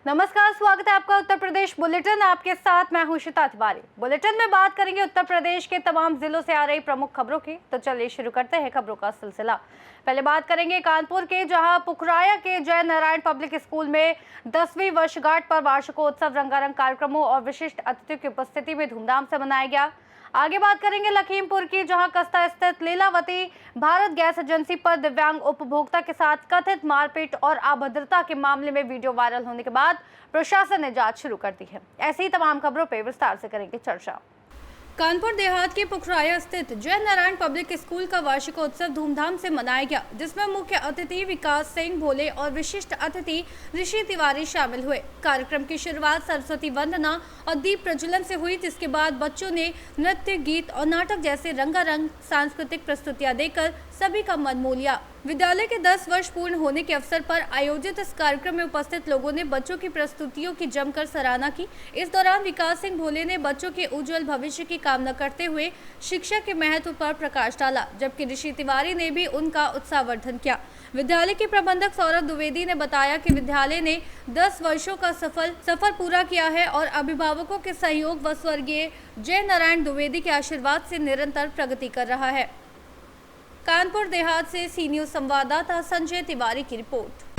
नमस्कार, स्वागत है आपका उत्तर प्रदेश बुलेटिन। आपके साथ मैं हूं श्वेता तिवारी। बुलेटिन में बात करेंगे उत्तर प्रदेश के तमाम जिलों से आ रही प्रमुख खबरों की। तो चलिए शुरू करते हैं खबरों का सिलसिला। पहले बात करेंगे कानपुर के, जहां पुखराया के जय नारायण पब्लिक स्कूल में 10वीं वर्षगांठ पर वार्षिकोत्सव रंगारंग कार्यक्रमों और विशिष्ट अतिथियों की उपस्थिति में धूमधाम से मनाया गया। आगे बात करेंगे लखीमपुर की, जहां कस्ता स्थित लीलावती भारत गैस एजेंसी पर दिव्यांग उपभोक्ता के साथ कथित मारपीट और अभद्रता के मामले में वीडियो वायरल होने के बाद प्रशासन ने जांच शुरू कर दी है। ऐसी ही तमाम खबरों पर विस्तार से करेंगे चर्चा। कानपुर देहात के पुखराया स्थित जय नारायण पब्लिक स्कूल का वार्षिकोत्सव धूमधाम से मनाया गया, जिसमें मुख्य अतिथि विकास सिंह भोले और विशिष्ट अतिथि ऋषि तिवारी शामिल हुए। कार्यक्रम की शुरुआत सरस्वती वंदना और दीप प्रज्वलन से हुई, जिसके बाद बच्चों ने नृत्य, गीत और नाटक जैसे रंगारंग सांस्कृतिक प्रस्तुतियां देकर सभी का मन मोह लिया। विद्यालय के 10 वर्ष पूर्ण होने के अवसर पर आयोजित इस कार्यक्रम में उपस्थित लोगों ने बच्चों की प्रस्तुतियों की जमकर सराहना की। इस दौरान विकास सिंह भोले ने बच्चों के उज्जवल भविष्य की कामना करते हुए शिक्षा के महत्व पर प्रकाश डाला, जबकि ऋषि तिवारी ने भी उनका उत्साहवर्धन किया। विद्यालय के प्रबंधक सौरभ द्विवेदी ने बताया कि विद्यालय ने 10 वर्षों का सफर पूरा किया है और अभिभावकों के सहयोग व स्वर्गीय जय नारायण द्विवेदी के आशीर्वाद से निरंतर प्रगति कर रहा है। कानपुर देहात से सी न्यूज संवाददाता संजय तिवारी की रिपोर्ट।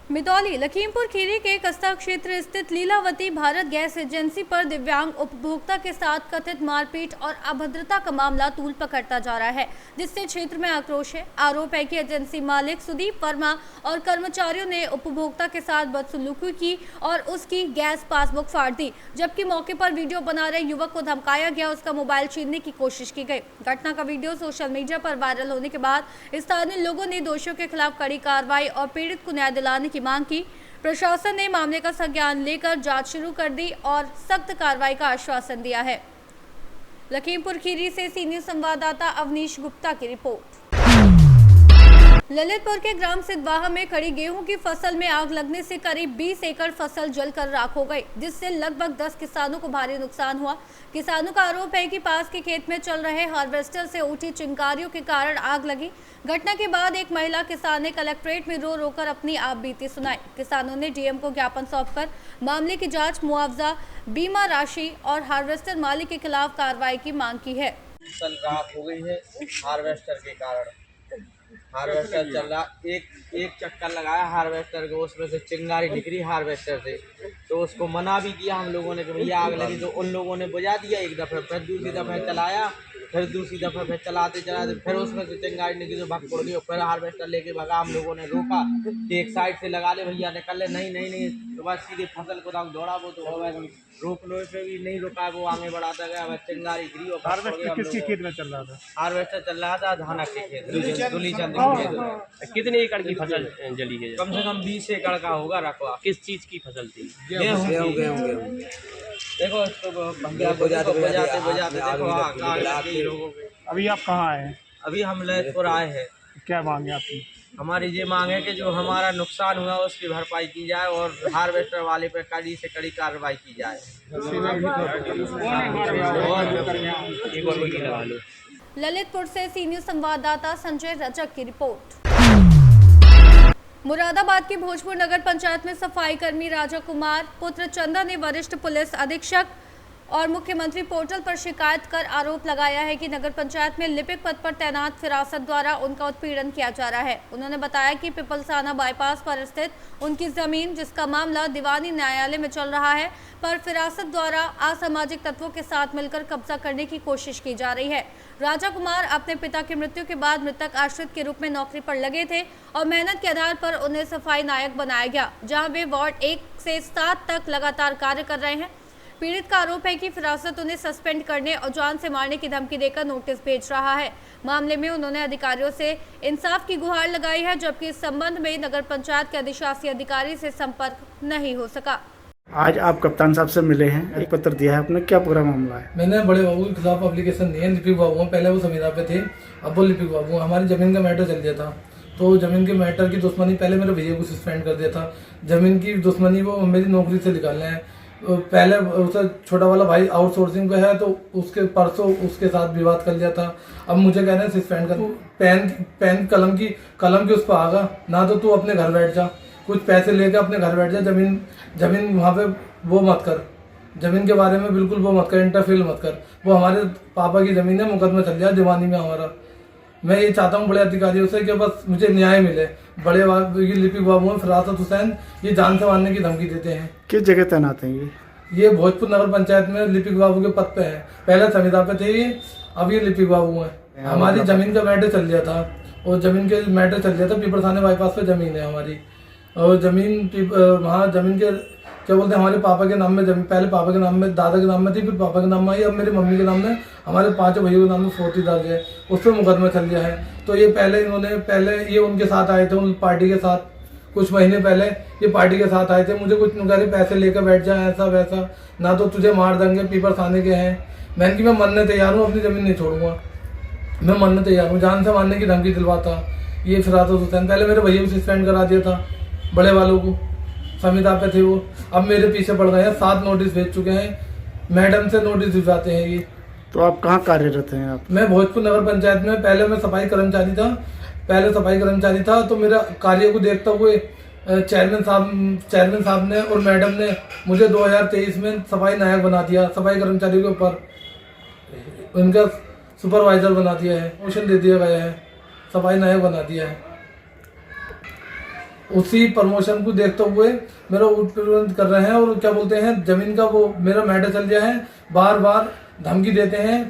मितौली लखीमपुर खीरी के कस्ता क्षेत्र स्थित लीलावती भारत गैस एजेंसी पर दिव्यांग उपभोक्ता के साथ कथित मारपीट और अभद्रता का मामला तूल पकड़ता जा रहा है, जिससे क्षेत्र में आक्रोश है। आरोप है कि एजेंसी मालिक सुदीप वर्मा और कर्मचारियों ने उपभोक्ता के साथ बदसलूकी की और उसकी गैस पासबुक फाड़ दी, जबकि मौके पर वीडियो बना रहे युवक को धमकाया गया, उसका मोबाइल छीनने की कोशिश की गई। घटना का वीडियो सोशल मीडिया पर वायरल होने के बाद स्थानीय लोगों ने दोषियों के खिलाफ कड़ी कार्रवाई और पीड़ित को न्याय दिलाने की मांग की। प्रशासन ने मामले का संज्ञान लेकर जांच शुरू कर दी और सख्त कार्रवाई का आश्वासन दिया है। लखीमपुर खीरी से सी न्यूज संवाददाता अवनीश गुप्ता की रिपोर्ट। ललितपुर के ग्राम सिद्धवाहा में खड़ी गेहूं की फसल में आग लगने से करीब 20 एकड़ फसल जलकर राख हो गई, जिससे लगभग 10 किसानों को भारी नुकसान हुआ। किसानों का आरोप है कि पास के खेत में चल रहे हार्वेस्टर से उठी चिंगारियों के कारण आग लगी। घटना के बाद एक महिला किसान ने कलेक्ट्रेट में रो रोकर अपनी आप बीती सुनाई। किसानों ने डीएम को ज्ञापन सौंपकर मामले की जांच, मुआवजा, बीमा राशि और हार्वेस्टर मालिक के खिलाफ कार्रवाई की मांग की है। फसल राख हो गई है हार्वेस्टर के कारण। हार्वेस्टर चल रहा, एक चक्कर लगाया हार्वेस्टर को, उसमें से चिंगारी निकली हार्वेस्टर से, तो उसको मना भी किया हम लोगों ने कि भैया आग लगी, तो उन लोगों ने बुझा दिया एक दफ़े, फिर दूसरी दफ़े चलाया, फिर दूसरी दफ़े फिर चलाते फिर उसमें से चिंगारी निकली तो भग पड़ गई। फिर हार्वेस्टर लेके भगा, हम लोगों ने रोका कि एक साइड से लगा ले भैया, निकल ले। नहीं तो बस सीधे फसल को दौड़ा, वो तो रोक लो पे भी नहीं रुका, वो आगे बढ़ाता गया, बस चिंगारी गिरी और हार्वेस्टर किसके खेत में चल रहा था? हार्वेस्टर चल रहा था धानक के खेत, दुलीचंद के खेत। कितने एकड़ की फसल जली है? कम से कम 20 एकड़ का होगा रखवा। किस चीज की फसल थी? गेहूं। देखो इसको बजाते देखो आग लगी लोगों के। अभी आप कहाँ आए हैं? अभी हम ललितपुर आए हैं। क्या मांगे आपकी? हमारी ये मांग है कि जो हमारा नुकसान हुआ उसकी भरपाई की जाए और हार्वेस्टर वाले पे कड़ी से कड़ी कार्रवाई की जाए। ललितपुर से सी न्यूज संवाददाता संजय रजक की रिपोर्ट। मुरादाबाद की भोजपुर नगर पंचायत में सफाई कर्मी राजा कुमार पुत्र चंदा ने वरिष्ठ पुलिस अधीक्षक और मुख्यमंत्री पोर्टल पर शिकायत कर आरोप लगाया है कि नगर पंचायत में लिपिक पद पर तैनात फिरासत द्वारा उनका उत्पीड़न किया जा रहा है। उन्होंने बताया कि पिपलसाना बाईपास पर स्थित उनकी जमीन, जिसका मामला दीवानी न्यायालय में चल रहा है, पर फिरासत द्वारा असामाजिक तत्वों के साथ मिलकर कब्जा करने की कोशिश की जा रही है। राजा कुमार अपने पिता की मृत्यु के बाद मृतक आश्रित के रूप में नौकरी पर लगे थे और मेहनत के आधार पर उन्हें सफाई नायक बनाया गया, जहाँ वे वार्ड 1 से 7 तक लगातार कार्य कर रहे हैं। पीड़ित का आरोप है कि फिरासत उन्हें सस्पेंड करने और जान से मारने की धमकी देकर नोटिस भेज रहा है। मामले में उन्होंने अधिकारियों से इंसाफ की गुहार लगाई है, जबकि इस संबंध में नगर पंचायत के अधिशासी अधिकारी से संपर्क नहीं हो सका। आज आप कप्तान साहब से मिले हैं, एक पत्र दिया है, आपने क्या पूरा मामला है? मैंने बड़े बाबू के खिलाफ एप्लीकेशन दी है। लिपिक बाबू पहले वो संविदा पे थे, अब वो लिपिक बाबू। हमारी जमीन का मैटर चल गया था, तो जमीन के मैटर की दुश्मनी, पहले मेरे भैया को सस्पेंड कर दिया था। जमीन की दुश्मनी वो मेरी नौकरी से निकालना है। पहले उसे छोटा वाला भाई आउटसोर्सिंग पे है तो उसके परसों उसके साथ विवाद कर लिया था। अब मुझे कह रहे हैं सस्पेंड कर, पेन कलम की उस पर आगा ना, तो तू अपने घर बैठ जा, कुछ पैसे लेकर अपने घर बैठ जा, जमीन वहाँ पे वो मत कर, जमीन के बारे में बिल्कुल वो मत कर, इंटरफेयर मत कर, वो हमारे पापा की जमीन है, मुकदमा चल जाए दीवानी में हमारा। मैं ये चाहता हूँ बड़े अधिकारियों से कि बस मुझे न्याय मिले। बड़े ये लिपिक बाबू हैं फरासत हुसैन, ये जान से मारने की धमकी देते हैं। किस जगह तैनात हैं ये भोजपुर नगर पंचायत में लिपिक बाबू के पद पे है, पहले संविदा पे थे ये, अब ये लिपिक बाबू हैं। हमारी जमीन का मैटर चल गया था, और जमीन के मैटर चल गया था, पीपल थाने बाईपास पे जमीन है हमारी, और वहाँ जमीन के क्या बोलते हैं हमारे पापा के नाम में जमीन, पहले पापा के नाम में, दादा के नाम में थी, फिर पापा के नाम में आई, अब मेरी मम्मी के नाम में, हमारे 5 भाइयों के नाम में 40 दर्ज है, उस पर मुकदमा चल गया है। तो ये पहले ये उनके साथ आए थे, उन पार्टी के साथ, कुछ महीने पहले ये पार्टी के साथ आए थे, मुझे कुछ नुकारी पैसे लेकर बैठ जाए, ऐसा वैसा, ना तो तुझे मार देंगे, पीपर थाने के हैं। मैंने कि मैं मरने तैयार हूँ, अपनी जमीन नहीं छोड़ूंगा, मैं मरने तैयार हूँ, जान से मारने की धमकी दिलवाता ये फरासत हुसैन। पहले मेरे भैया को सस्पेंड करा दिया था, बड़े वालों को, संविदा पे थे वो, अब मेरे पीछे पड़ गए हैं, 7 नोटिस भेज चुके हैं, मैडम से नोटिस भिजवाते हैं ये। तो आप कहाँ कार्यरत हैं आप? मैं भोजपुर नगर पंचायत में, पहले मैं सफाई कर्मचारी था, तो मेरा कार्य को देखते हुए चेयरमैन साहब ने और मैडम ने मुझे 2023 में सफाई नायक बना दिया, सफाई कर्मचारी के ऊपर उनका सुपरवाइजर बना दिया है, प्रमोशन दे दिया गया है, सफाई नायक बना दिया है। उसी प्रमोशन को देखते हुए मेरा उत्पीड़न कर रहे हैं, और क्या बोलते हैं जमीन का वो मेरा मैटर चल गया है, बार बार धमकी देते हैं,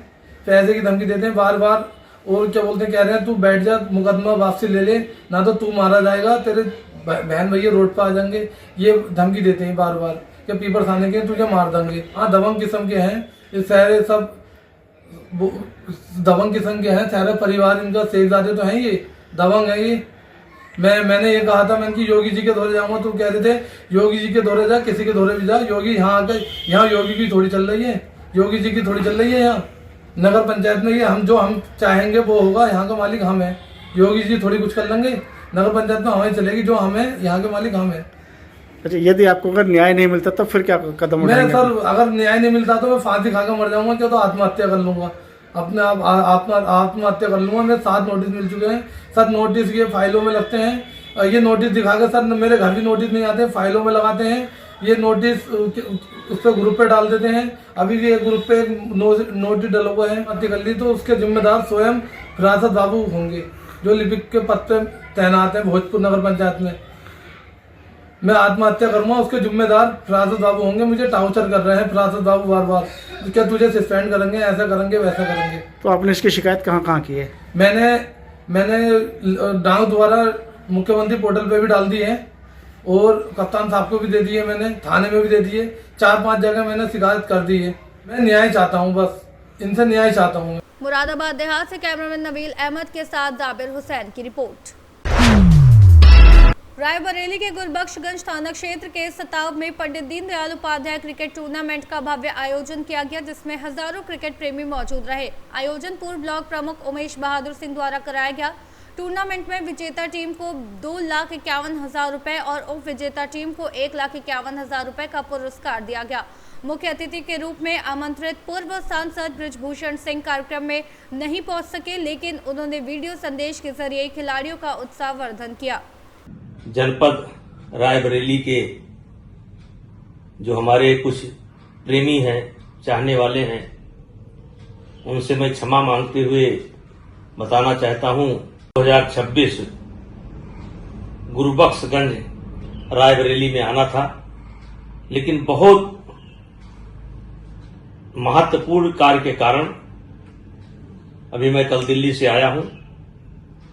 पैसे की धमकी देते हैं बार बार, और क्या बोलते हैं कह रहे हैं तू बैठ जा, मुकदमा वापसी ले ले, ना तो तू मारा जाएगा, तेरे बहन भैया रोड पर आ जाएंगे, ये धमकी देते हैं बार बार कि पीपर थाने के तुझे मार देंगे। हाँ, दबंग किस्म के हैं ये सारे, सब दबंग किस्म के हैं सारे परिवार, इनका शेखजादे तो हैं, ये दबंग है ये। मैंने ये कहा था, मैंने कि योगी जी के दौरे जाऊंगा, तो कह रहे थे योगी जी के दौरे जा, किसी के दौरे भी जा, योगी यहाँ आकर, यहाँ योगी की थोड़ी चल रही है, योगी जी की थोड़ी चल रही है, यहाँ नगर पंचायत में ये हम चाहेंगे वो होगा, यहाँ का मालिक हम है, योगी जी थोड़ी कुछ कर लेंगे, नगर पंचायत में हमें चलेगी, जो हमें यहाँ के मालिक हम है। अच्छा, यदि आपको अगर न्याय नहीं मिलता तो फिर क्या कदम मैं उठाएंगे? सर अगर न्याय नहीं मिलता तो मैं फांसी खाकर मर जाऊंगा, क्या तो आत्महत्या कर लूंगा, अपने आप आत्महत्या कर लूंगा। मेरे 7 नोटिस मिल चुके हैं, 7 नोटिस ये फाइलों में लगते हैं, ये नोटिस दिखाकर सर मेरे घर भी नोटिस नहीं आते, फाइलों में लगाते हैं, ये नोटिस उस पर ग्रुप पे डाल देते हैं। अभी भी एक ग्रुप पे नोटिस डला हुआ है, आत्महत्या कर ली, तो उसके जिम्मेदार स्वयं फरासत बाबू होंगे, जो लिपिक के पद पे तैनात है भोजपुर नगर पंचायत में। मैं आत्महत्या करूंगा, उसके जिम्मेदार फरासत बाबू होंगे। मुझे टार्चर कर रहे हैं फरासत बाबू बार बार, क्या तुझे सस्पेंड करेंगे, ऐसा करेंगे वैसा करेंगे। तो आपने इसकी शिकायत कहाँ की है? मैंने डाक द्वारा मुख्यमंत्री पोर्टल पे भी डाल दी है, और कप्तान साहब को भी दे दी है, मैंने थाने में भी दे दी है, 4-5 जगह मैंने शिकायत कर दी है। मैं न्याय चाहता हूँ, बस इनसे न्याय चाहता हूँ। मुरादाबाद देहात से कैमरामैन नबील अहमद के साथ जाबिर हुसैन की रिपोर्ट। रायबरेली के गुलबख्शगंज थाना क्षेत्र के सताव में पंडित दीनदयाल उपाध्याय क्रिकेट टूर्नामेंट का भव्य आयोजन किया गया, जिसमें हजारों क्रिकेट प्रेमी मौजूद रहे। आयोजन पूर्व ब्लॉक प्रमुख उमेश बहादुर सिंह द्वारा कराया गया। टूर्नामेंट में विजेता टीम को 2,51,000 रुपए और उप विजेता टीम को 1,51,000 रुपए का पुरस्कार दिया गया। मुख्य अतिथि के रूप में आमंत्रित पूर्व सांसद बृजभूषण सिंह कार्यक्रम में नहीं पहुंच सके, लेकिन उन्होंने वीडियो संदेश के जरिए खिलाड़ियों का उत्साहवर्धन किया। जनपद रायबरेली के जो हमारे कुछ प्रेमी हैं, चाहने वाले हैं, उनसे मैं क्षमा मांगते हुए बताना चाहता हूं, 2026 गुलबख्शगंज रायबरेली में आना था, लेकिन बहुत महत्वपूर्ण कार्य के कारण अभी मैं कल दिल्ली से आया हूं।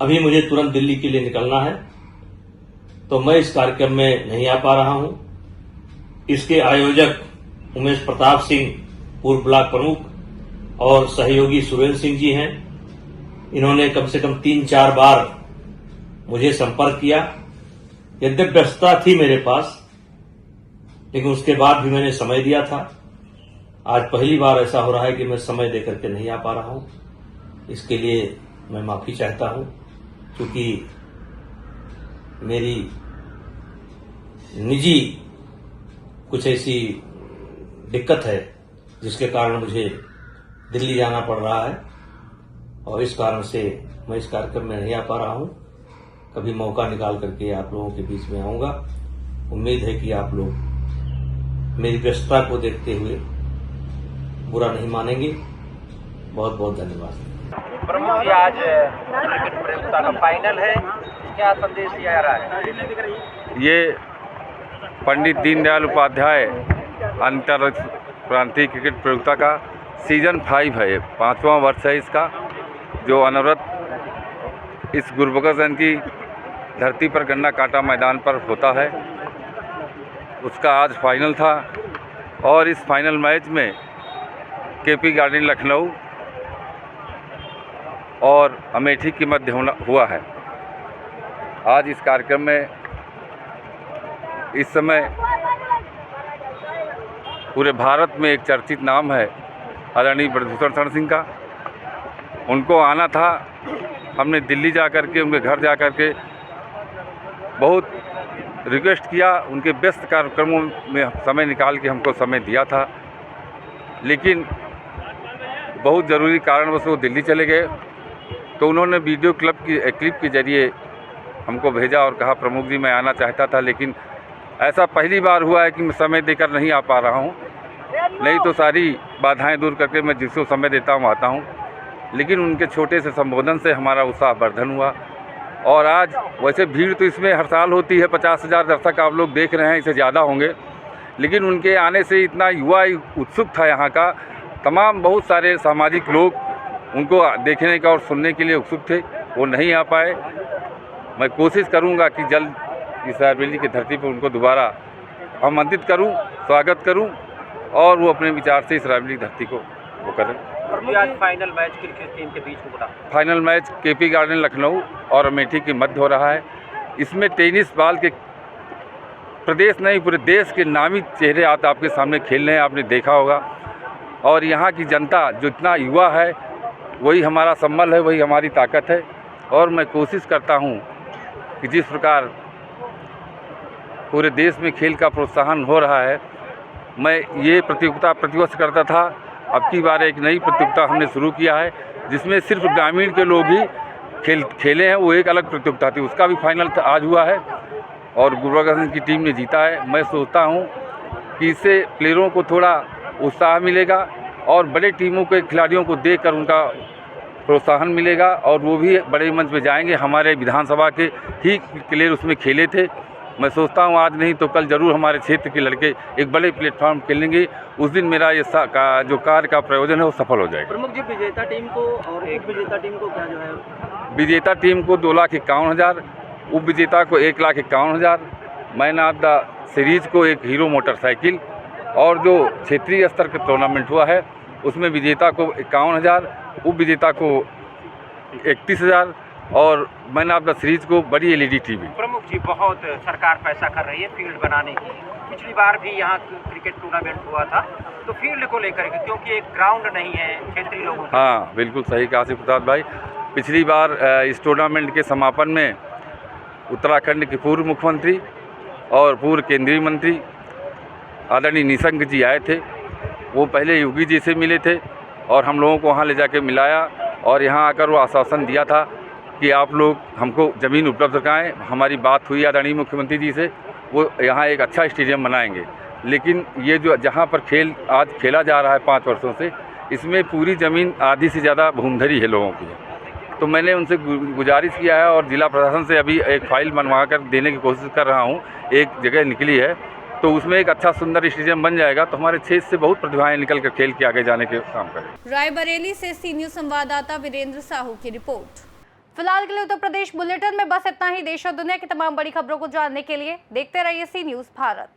अभी मुझे तुरंत दिल्ली के लिए निकलना है, तो मैं इस कार्यक्रम में नहीं आ पा रहा हूं। इसके आयोजक उमेश प्रताप सिंह, पूर्व ब्लॉक प्रमुख, और सहयोगी सुरेंद्र सिंह जी हैं। इन्होंने कम से कम 3-4 बार मुझे संपर्क किया। यद्यपि व्यस्तता थी मेरे पास, लेकिन उसके बाद भी मैंने समय दिया था। आज पहली बार ऐसा हो रहा है कि मैं समय देकर के नहीं आ पा रहा हूं। इसके लिए मैं माफी चाहता हूं, क्योंकि मेरी निजी कुछ ऐसी दिक्कत है जिसके कारण मुझे दिल्ली जाना पड़ रहा है और इस कारण से मैं इस कार्यक्रम में नहीं आ पा रहा हूं। कभी मौका निकाल करके आप लोगों के बीच में आऊंगा। उम्मीद है कि आप लोग मेरी व्यस्तता को देखते हुए बुरा नहीं मानेंगे। बहुत बहुत धन्यवाद। प्रमुख जी, आज क्रिकेट प्रतियोगिता का फाइनल है, क्या संदेश दिया जा रहा है? ये पंडित दीनदयाल उपाध्याय अंतर्राष्ट्रीय क्रिकेट प्रतियोगिता का सीजन 5 है, 5वां वर्ष है इसका, जो अनवरत इस गुरुबख्श की धरती पर गन्ना कांटा मैदान पर होता है। उसका आज फाइनल था और इस फाइनल मैच में केपी गार्डन लखनऊ और अमेठी के मध्य हुआ है। आज इस कार्यक्रम में इस समय पूरे भारत में एक चर्चित नाम है आदरणीय ब्रजभूषण शरण सिंह का। उनको आना था, हमने दिल्ली जा कर के उनके घर जा कर के बहुत रिक्वेस्ट किया, उनके व्यस्त कार्यक्रमों में समय निकाल के हमको समय दिया था, लेकिन बहुत ज़रूरी कारणवश वो दिल्ली चले गए। तो उन्होंने वीडियो क्लिप के जरिए हमको भेजा और कहा प्रमुख जी मैं आना चाहता था, लेकिन ऐसा पहली बार हुआ है कि मैं समय देकर नहीं आ पा रहा हूँ। नहीं तो सारी बाधाएं दूर करके मैं जिसको समय देता हूँ आता हूँ। लेकिन उनके छोटे से संबोधन से हमारा उत्साह वर्धन हुआ। और आज वैसे भीड़ तो इसमें हर साल होती है, 50,000 दर्शक आप लोग देख रहे हैं, इससे ज़्यादा होंगे, लेकिन उनके आने से इतना युवा उत्सुक था। यहाँ का तमाम बहुत सारे सामाजिक लोग उनको देखने का और सुनने के लिए उत्सुक थे, वो नहीं आ पाए। मैं कोशिश करूँगा कि जल्द इस रायबरेली की धरती पर उनको दोबारा आमंत्रित करूँ, स्वागत करूँ और वो अपने विचार से इस रायबरेली की धरती को वो करें। आज फाइनल मैच किस टीम के बीच में होगा? Final match KP garden Lucknow और अमेठी के मध्य हो रहा है। इसमें टेनिस बॉल के प्रदेश नहीं पूरे देश के नामी चेहरे आज आपके सामने खेल रहे हैं, आपने देखा होगा। और यहाँ की जनता जो इतना युवा है, वही हमारा संबल है, वही हमारी ताकत है। और मैं कोशिश करता हूँ कि जिस प्रकार पूरे देश में खेल का प्रोत्साहन हो रहा है, मैं ये प्रतियोगिता प्रतिवर्ष करता था, अब की बार एक नई प्रतियोगिता हमने शुरू किया है जिसमें सिर्फ ग्रामीण के लोग ही खेले हैं। वो एक अलग प्रतियोगिता थी, उसका भी फाइनल आज हुआ है और गुरुबख्श की टीम ने जीता है। मैं सोचता हूँ कि इससे प्लेयरों को थोड़ा उत्साह मिलेगा और बड़े टीमों के खिलाड़ियों को देखकर उनका प्रोत्साहन मिलेगा और वो भी बड़े मंच पे जाएंगे। हमारे विधानसभा के ही प्लेयर उसमें खेले थे। मैं सोचता हूँ आज नहीं तो कल ज़रूर हमारे क्षेत्र के लड़के एक बड़े प्लेटफॉर्म खेलेंगे। उस दिन मेरा ये जो कार्य का प्रयोजन है वो सफल हो जाएगा। प्रमुख जी, विजेता टीम को और एक विजेता टीम को क्या जो है? विजेता टीम को 2,51,000, उप विजेता को 1,51,000, मैन ऑफ द सीरीज को एक हीरो मोटरसाइकिल और जो क्षेत्रीय स्तर का टूर्नामेंट हुआ है उसमें विजेता को 51,000, उप विजेता को 31,000 और मैन ऑफ द सीरीज को बड़ी LED टीवी। प्रमुख जी, बहुत सरकार पैसा कर रही है फील्ड बनाने की। पिछली बार भी यहाँ क्रिकेट टूर्नामेंट हुआ था तो फील्ड को लेकर के, क्योंकि एक ग्राउंड नहीं है क्षेत्रीय लोगों का। हाँ बिल्कुल सही कहा आसिफ प्रसाद भाई। पिछली बार इस टूर्नामेंट के समापन में उत्तराखंड के पूर्व मुख्यमंत्री और पूर्व केंद्रीय मंत्री आदरणीय निशंक जी आए थे। वो पहले योगी जी से मिले थे और हम लोगों को वहाँ ले जाके मिलाया और यहाँ आकर वो आश्वासन दिया था कि आप लोग हमको ज़मीन उपलब्ध कराएं। हमारी बात हुई आदरणीय मुख्यमंत्री जी से, वो यहाँ एक अच्छा स्टेडियम बनाएंगे। लेकिन ये जो जहाँ पर खेल आज खेला जा रहा है 5 वर्षों से, इसमें पूरी ज़मीन आधी से ज़्यादा भूमधरी है लोगों की। तो मैंने उनसे गुजारिश किया है और ज़िला प्रशासन से अभी एक फ़ाइल बनवा कर देने की कोशिश कर रहा हूँ। एक जगह निकली है तो उसमें एक अच्छा सुंदर स्टेडियम बन जाएगा तो हमारे क्षेत्र से बहुत प्रतिभाएं निकल कर खेल के आगे जाने के काम करें। रायबरेली से सी न्यूज़ संवाददाता वीरेंद्र साहू की रिपोर्ट। फिलहाल के लिए उत्तर प्रदेश बुलेटिन में बस इतना ही। देश और दुनिया की तमाम बड़ी खबरों को जानने के लिए देखते रहिए सी न्यूज़ भारत।